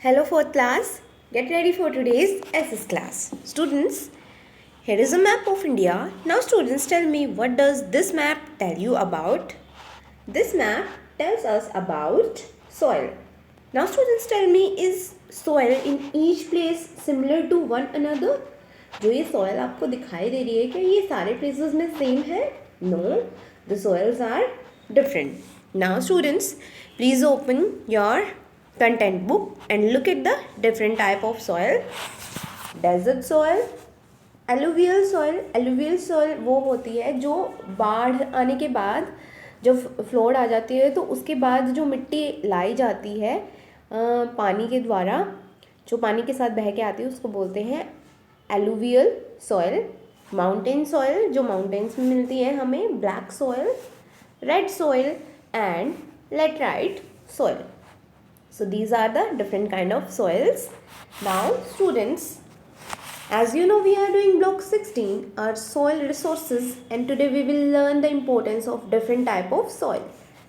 Hello, fourth class. Get ready for today's SS class. Students, here is a map of India. Now, students, tell me, what does this map tell you about? This map tells us about soil. Now, students, tell me, is soil in each place similar to one another? जो ये soil आपको दिखाई दे रही है, क्या ये सारे places में same है? No, the soils are different. Now, students, please open your content book and look at the different type of soil. Desert soil, alluvial soil वो होती है जो बाढ़ आने के बाद जब फ्लोड आ जाती है तो उसके बाद जो मिट्टी लाई जाती है पानी के द्वारा, जो पानी के साथ बह के आती है उसको बोलते हैं एलुवियल सॉइल. माउंटेन सॉइल जो माउंटेन्स में मिलती है हमें, black soil, red soil and laterite soil. So these are the different kind of soils. Now students, as you know, we are doing block 16, our soil resources, and today we will learn the importance of different type of soil.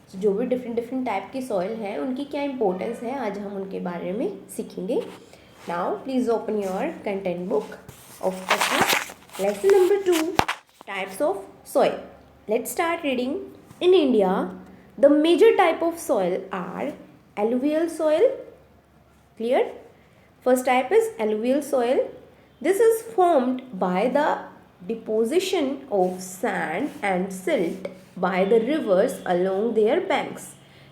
So, जो भी different type की soil है उनकी क्या importance है आज हम उनके बारे में सीखेंगे. Now please open your content book of lesson number 2, types of soil. Let's start reading. In India, the major type of soil are alluvial soil. Clear? First type is alluvial soil. This is formed by the deposition of sand and silt by the rivers along their banks.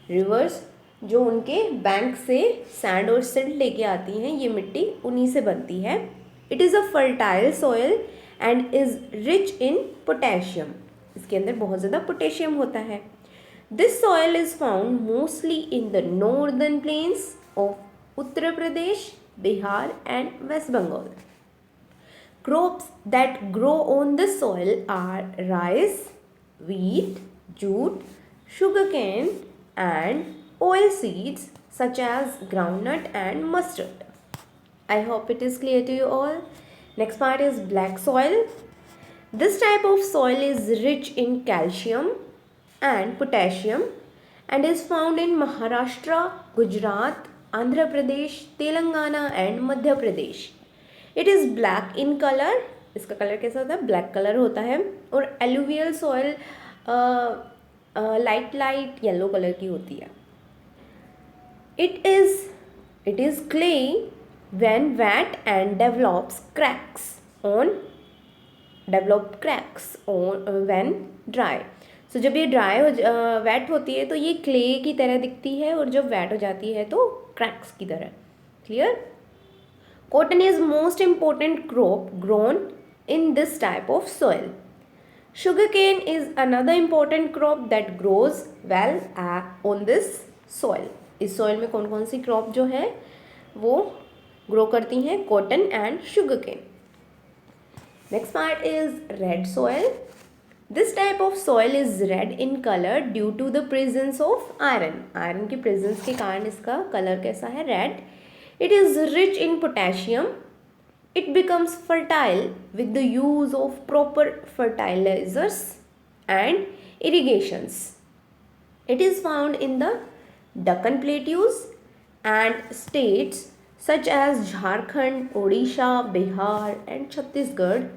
Rivers जो उनके bank से sand और silt लेके आती हैं, ये मिट्टी उन्हीं से बनती है. It is a fertile soil and is rich in potassium. इसके अंदर बहुत ज़्यादा पोटेशियम होता है. This soil is found mostly in the northern plains of Uttar Pradesh, Bihar and West Bengal. Crops that grow on this soil are rice, wheat, jute, sugarcane and oilseeds such as groundnut and mustard. I hope it is clear to you all. Next part is black soil. This type of soil is rich in calcium and potassium and is found in Maharashtra, Gujarat, Andhra Pradesh, Telangana and Madhya Pradesh. It is black in color. इसका colour कैसा होता है? Black colour होता है. और alluvial soil light yellow colour की होती है. It is clay when wet and develops cracks on when dry. So जब ये ड्राई वेट होती है तो ये क्ले की तरह दिखती है और जब वेट हो जाती है तो क्रैक्स की तरह. Clear? Cotton is most important crop grown in this type of soil. Sugar cane is another important crop that grows well on this soil. इस सॉइल में कौन कौन सी क्रॉप जो है वो ग्रो करती हैं? Cotton and sugar cane. Next part is red soil. This type of soil is red in color due to the presence of iron. Iron की presence के कारण इसका कलर कैसा है? Red. It is rich in potassium. It becomes fertile with the use of proper fertilizers and irrigations. It is found in the Deccan Plateaus and states such as Jharkhand, Odisha, Bihar and Chhattisgarh.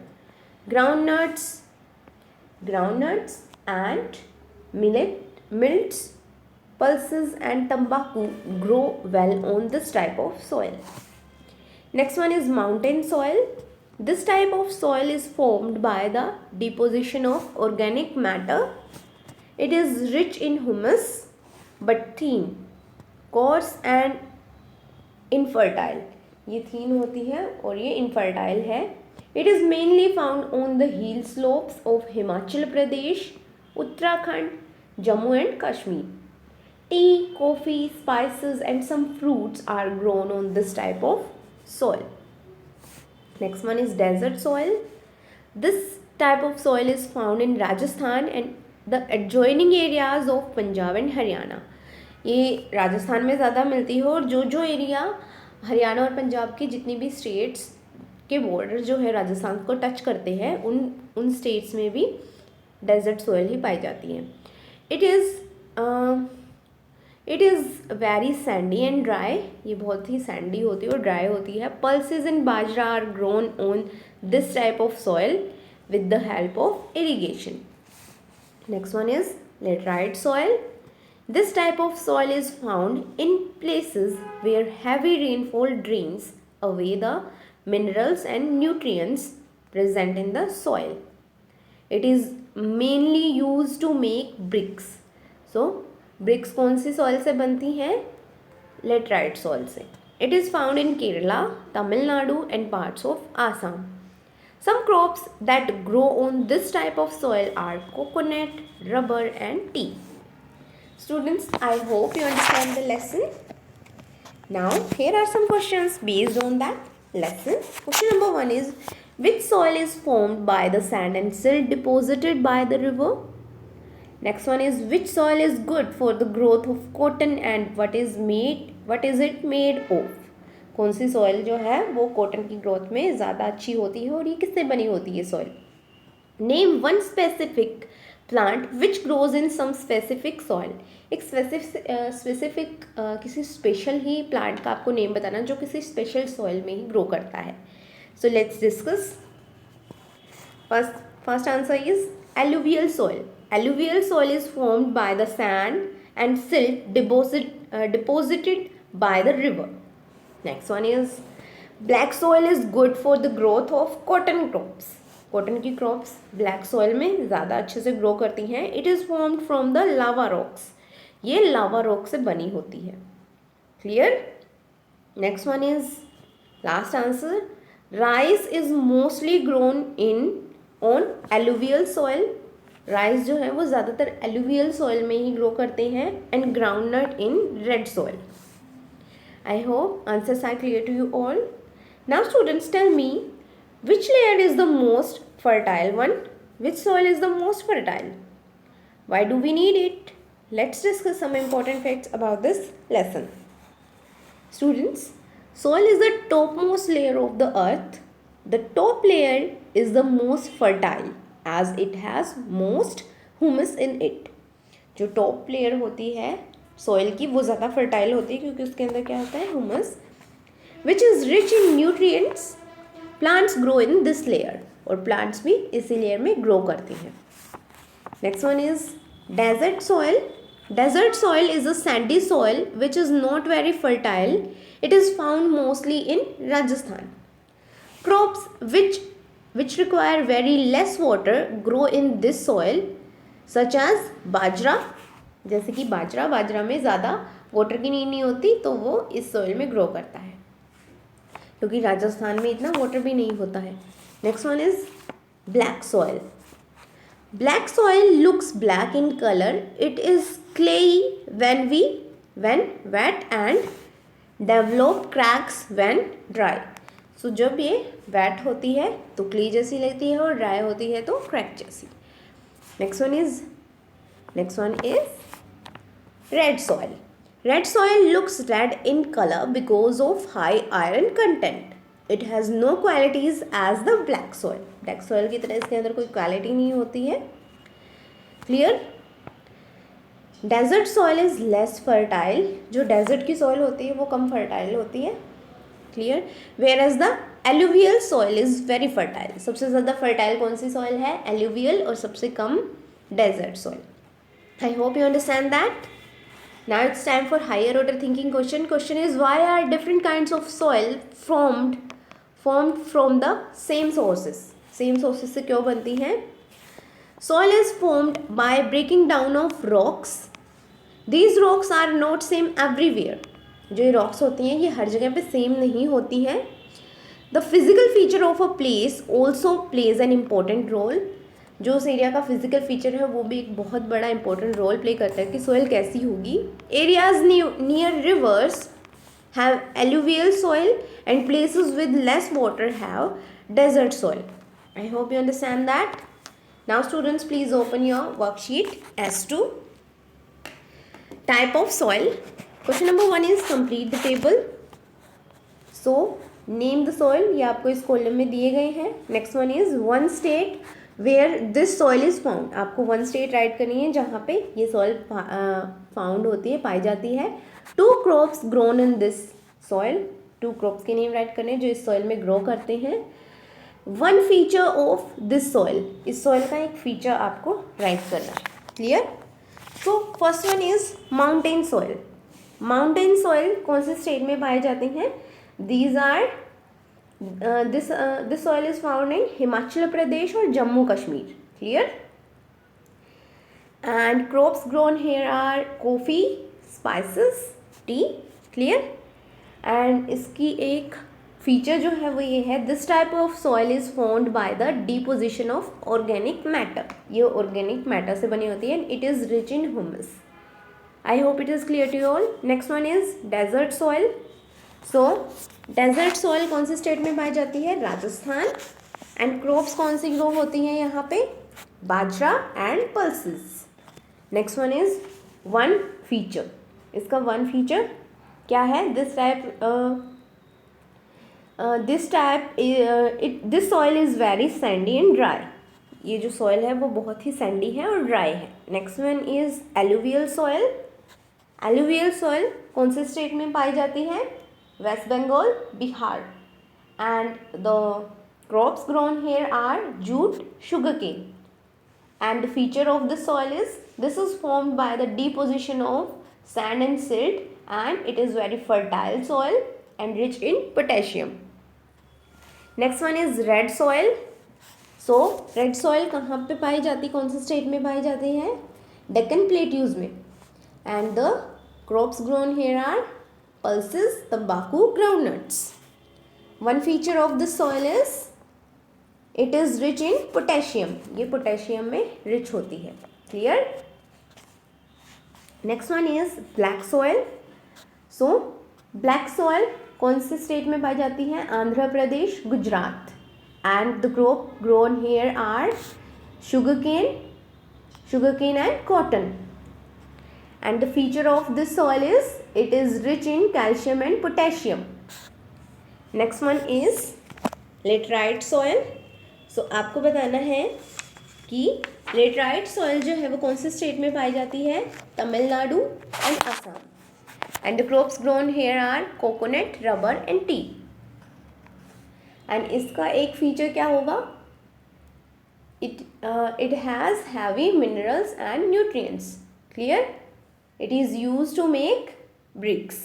Groundnuts and millets, pulses and tobacco grow well on this type of soil. Next one is mountain soil. This type of soil is formed by the deposition of organic matter. It is rich in humus but thin, coarse and infertile. ये thin होती है और ये infertile है. It is mainly found on the hill slopes of Himachal Pradesh, Uttarakhand, Jammu and Kashmir. Tea, coffee, spices and some fruits are grown on this type of soil. Next one is desert soil. This type of soil is found in Rajasthan and the adjoining areas of Punjab and Haryana. ये राजस्थान में ज़्यादा मिलती है और जो area Haryana और पंजाब की जितनी भी स्टेट्स के बॉर्डर जो है राजस्थान को टच करते हैं उन स्टेट्स में भी डेजर्ट सोयल ही पाई जाती हैं. It is very sandy and dry, ये बहुत ही सैंडी होती है और ड्राई होती है. Pulses in bajra are grown on this type of soil with the help of irrigation. Next one is laterite soil. This type of soil is found in places where heavy rainfall drains away the minerals and nutrients present in the soil. It is mainly used to make bricks. So bricks कौन सी soil से बनती हैं? Laterite soil से. It is found in Kerala, Tamil Nadu and parts of Assam. Some crops that grow on this type of soil are coconut, rubber and tea. Students, I hope you understand the lesson. Now, here are some questions based on that lesson. Question number 1 is, which soil is formed by the sand and silt deposited by the river? Next one is, which soil is good for the growth of cotton and what is it made of? कौन सी soil जो है वो cotton की growth में ज़्यादा अच्छी होती है और ये किससे बनी होती है soil? Name one specific plant which grows in some specific soil. एक स्पेसिफिक किसी स्पेशल ही प्लांट का आपको नेम बताना जो किसी स्पेशल सॉइल में ही ग्रो करता है. So let's discuss. First answer is alluvial soil. Alluvial soil is formed by the sand and silt deposited by the river. Next one is, black soil is good for the growth of cotton crops. Cotton की crops black soil में ज़्यादा अच्छे से grow करती हैं. It is formed from the lava rocks. ये लावा rock से बनी होती है. Clear. Next one is last answer. Rice is mostly grown in on alluvial soil. Rice जो है वो ज़्यादातर एलुवियल सॉइल में ही ग्रो करते हैं. And groundnut in red soil. I hope answers are clear to you all. Now students, tell me, which layer is the most fertile one? Which soil is the most fertile? Why do we need it? Let's discuss some important facts about this lesson. Students, soil is the topmost layer of the earth. The top layer is the most fertile as it has most humus in it. जो top layer होती है soil की वो ज़्यादा fertile होती है क्योंकि उसके अंदर क्या होता है? Humus, which is rich in nutrients. Plants grow in this layer और प्लांट्स भी इसी लेयर में ग्रो करती हैं. Next one is desert soil. Desert soil is a sandy soil which is not very fertile. It is found mostly in Rajasthan. Crops which require very less water grow in this soil such as bajra. जैसे कि बाजरा में ज़्यादा water की need नहीं होती तो वो इस सॉइल में ग्रो करता है क्योंकि राजस्थान में इतना वाटर भी नहीं होता है. Next one is black soil. Black soil looks black in colour. It is clayey when wet and develop cracks when dry. So जब ये वेट होती है तो क्ले जैसी लगती है और ड्राई होती है तो क्रैक जैसी. Next one is red soil. Red soil looks red in color because of high iron content. It has no qualities as the black soil. Black soil की तरह इसके अंदर कोई क्वालिटी नहीं होती है. Clear? Desert soil is less fertile. जो desert की soil होती है वो कम fertile होती है. Clear? Whereas the alluvial soil is very fertile. सबसे ज़्यादा fertile कौन सी soil है? Alluvial. और सबसे कम desert soil. I hope you understand that. Now it's time for higher order thinking question. Question is, why are different kinds of soil formed from the same sources? Same sources से क्यों बनती हैं? Soil is formed by breaking down of rocks. These rocks are not same everywhere. जो ये rocks होती हैं ये हर जगह पे same नहीं होती हैं. The physical feature of a place also plays an important role. जो उस एरिया का फिजिकल फीचर है वो भी एक बहुत बड़ा इंपॉर्टेंट रोल प्ले करता है कि सोइल कैसी होगी. Areas near rivers have alluvial soil and places with less water have desert soil. I hope you understand that. Now students, please open your worksheet as to type of soil. Question number 1 is complete the table. So name the soil, ये आपको इस column में दिए गए हैं. Next one is one state where this soil is found. आपको one state write करनी है जहाँ पे ये सॉइल फाउंड होती है, पाई जाती है। 2 crops grown in this soil, 2 crops के नेम राइट करने जो इस सॉइल में ग्रो करते हैं। 1 फीचर ऑफ दिस सॉइल, इस सॉइल का एक फीचर आपको राइट करना है। Clear? So first one is mountain soil. Mountain soil कौन से स्टेट में पाए जाते हैं? These are this soil is found in Himachal Pradesh और Jammu Kashmir. Clear? And crops grown here are coffee, spices, tea. Clear? And इसकी एक फीचर जो है वो ये है, this type of soil is formed by the deposition of organic matter, ये organic matter से बनी होती है। And it is rich in humus. I hope it is clear to you all. Next one is desert soil. So desert soil कौन से state में पाई जाती है? राजस्थान। एंड क्रॉप्स कौन सी ग्रो होती हैं यहाँ पे? Bajra and pulses. Next one is 1 feature, इसका 1 फीचर क्या है? This soil is very sandy and dry, ये जो सॉइल है वो बहुत ही सैंडी है और ड्राई है। Next one is alluvial soil. Alluvial soil कौन से स्टेट में पाई जाती है? West Bengal, Bihar. And the crops grown here are jute, sugar cane. And the feature of this soil is, this is formed by the deposition of sand and silt, and it is very fertile soil and rich in potassium. Next one is red soil. So red soil कहाँ पे पाई जाती, कौन से state में पाई जाती है? Deccan plateaus में। And the crops grown here are pulses, tobacco, groundnuts. One feature of this soil is it is rich in potassium, ये पोटेशियम में रिच होती है। Clear? Next one is black soil. So black soil कौन से state में पाई जाती है? Andhra Pradesh, Gujarat. And the crop grown here are sugar cane and cotton. And the feature of this soil is, it is rich in calcium and potassium. Next one is laterite soil. So आपको बताना है कि laterite soil जो है वो कौन से state में पाई जाती है? Tamil Nadu and Assam. And the crops grown here are coconut, rubber and tea. And इसका एक फीचर क्या होगा? It has heavy minerals and nutrients. Clear? It is used to make bricks.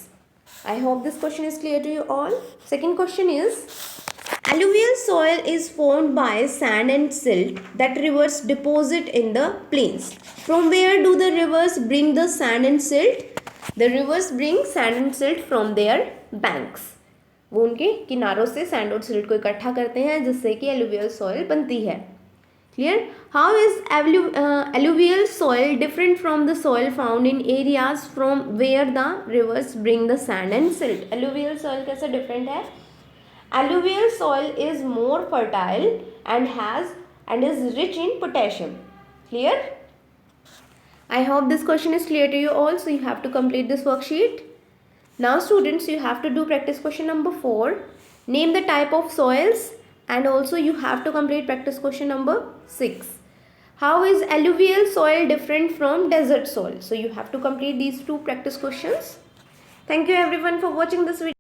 I hope this question is clear to you all. Second question is, alluvial soil is formed by sand and silt that rivers deposit in the plains. From where do the rivers bring the sand and silt? The rivers bring sand and silt from their banks. वो उनके किनारों से sand और silt को इकट्ठा करते हैं जिससे कि एलुवियल सॉइल बनती है। Clear? How is alluvial soil different from the soil found in areas from where the rivers bring the sand and silt? Alluvial soil कैसे different है? Alluvial soil is more fertile and is rich in potassium. Clear? I hope this question is clear to you all. So you have to complete this worksheet. Now students, you have to do practice question number 4. Name the type of soils. And also you have to complete practice question number 6. How is alluvial soil different from desert soil? So you have to complete these 2 practice questions. Thank you everyone for watching this video.